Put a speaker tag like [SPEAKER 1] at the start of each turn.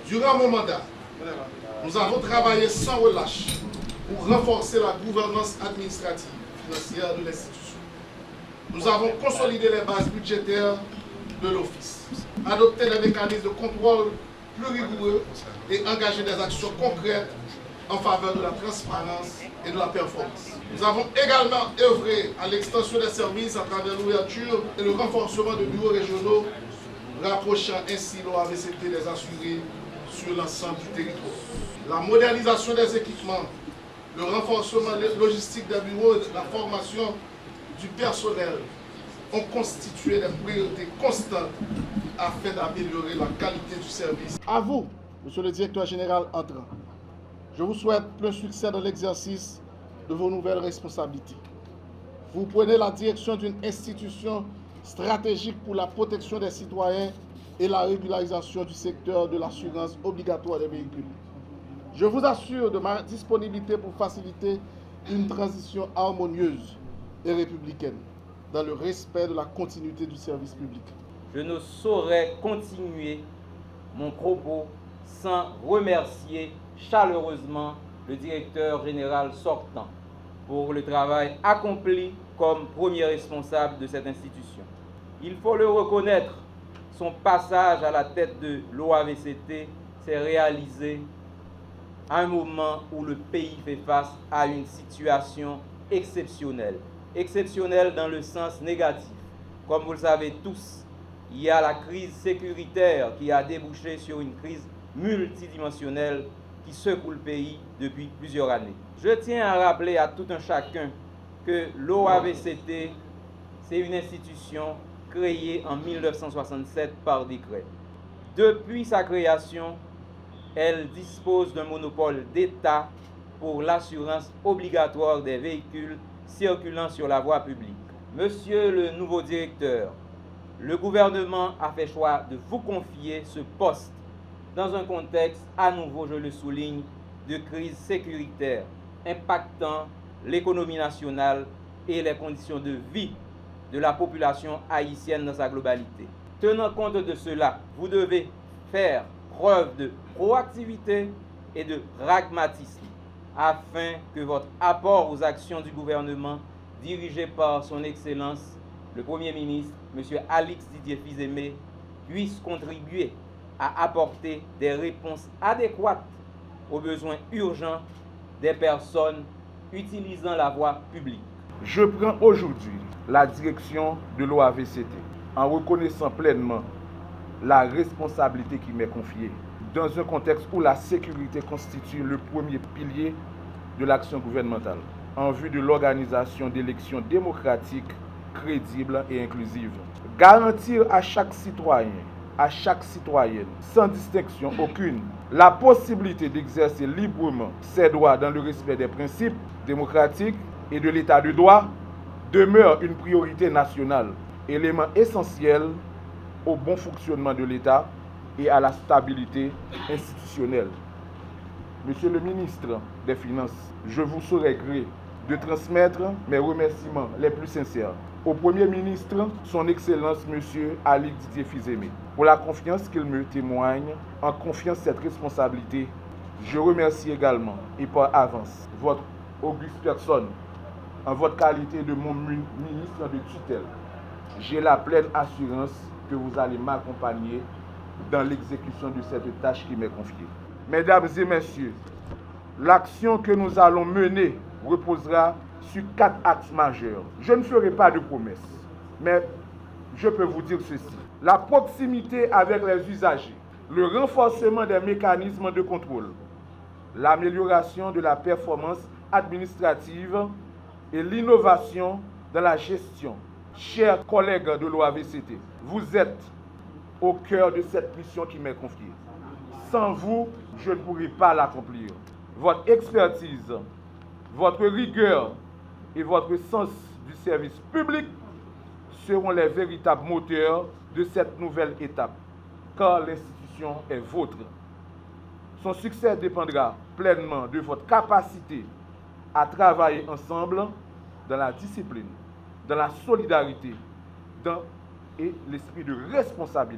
[SPEAKER 1] Durant mon mandat, nous avons travaillé sans relâche pour renforcer la gouvernance administrative financière de l'institution. Nous avons consolidé les bases budgétaires de l'Office, adopté des mécanismes de contrôle plus rigoureux et engagé des actions concrètes en faveur de la transparence et de la performance. Nous avons également œuvré à l'extension des services à travers l'ouverture et le renforcement de bureaux régionaux, rapprochant ainsi l'OAVCT des assurés sur l'ensemble du territoire. La modernisation des équipements, le renforcement logistique des bureaux et la formation du personnel ont constitué des priorités constantes afin d'améliorer la qualité du service. À vous, Monsieur le Directeur Général entrant, je vous souhaite plein succès dans l'exercice de vos nouvelles responsabilités. Vous prenez la direction d'une institution stratégique pour la protection des citoyens et la régularisation du secteur de l'assurance obligatoire des véhicules. Je vous assure de ma disponibilité pour faciliter une transition harmonieuse et républicaine dans le respect de la continuité du service public.
[SPEAKER 2] Je ne saurais continuer mon propos sans remercier chaleureusement le directeur général sortant pour le travail accompli comme premier responsable de cette institution. Il faut le reconnaître, son passage à la tête de l'OAVCT s'est réalisé à un moment où le pays fait face à une situation exceptionnelle. Exceptionnelle dans le sens négatif. Comme vous le savez tous, il y a la crise sécuritaire qui a débouché sur une crise multidimensionnelle qui secoue le pays depuis plusieurs années. Je tiens à rappeler à tout un chacun que l'OAVCT, c'est une institution créée en 1967 par décret. Depuis sa création, elle dispose d'un monopole d'État pour l'assurance obligatoire des véhicules circulant sur la voie publique. Monsieur le nouveau directeur, le gouvernement a fait choix de vous confier ce poste dans un contexte, à nouveau je le souligne, de crise sécuritaire impactant l'économie nationale et les conditions de vie de la population haïtienne dans sa globalité. Tenant compte de cela, vous devez faire preuve de proactivité et de pragmatisme afin que votre apport aux actions du gouvernement dirigé par son Excellence, le Premier ministre, M. Alix Didier Fils-Aimé, puisse contribuer à apporter des réponses adéquates aux besoins urgents des personnes utilisant la voie publique.
[SPEAKER 3] Je prends aujourd'hui la direction de l'OAVCT en reconnaissant pleinement la responsabilité qui m'est confiée dans un contexte où la sécurité constitue le premier pilier de l'action gouvernementale en vue de l'organisation d'élections démocratiques, crédibles et inclusives. Garantir à chaque citoyen, à chaque citoyenne, sans distinction aucune, la possibilité d'exercer librement ses droits dans le respect des principes démocratiques et de l'état de droit demeure une priorité nationale, élément essentiel au bon fonctionnement de l'État et à la stabilité institutionnelle. Monsieur le ministre des Finances, je vous saurai gré de transmettre mes remerciements les plus sincères au Premier ministre, son Excellence M. Alix Didier Fils-Aimé, pour la confiance qu'il me témoigne en confiant cette responsabilité. Je remercie également et par avance votre auguste personne en votre qualité de mon ministre de tutelle. J'ai la pleine assurance que vous allez m'accompagner dans l'exécution de cette tâche qui m'est confiée. Mesdames et messieurs, l'action que nous allons mener reposera sur 4 axes majeurs. Je ne ferai pas de promesses, mais je peux vous dire ceci. La proximité avec les usagers, le renforcement des mécanismes de contrôle, l'amélioration de la performance administrative et l'innovation dans la gestion. Chers collègues de l'OAVCT, vous êtes au cœur de cette mission qui m'est confiée. Sans vous, je ne pourrai pas l'accomplir. Votre expertise, votre rigueur et votre sens du service public seront les véritables moteurs de cette nouvelle étape, car l'institution est vôtre. Son succès dépendra pleinement de votre capacité à travailler ensemble dans la discipline, dans la solidarité, et l'esprit de responsabilité.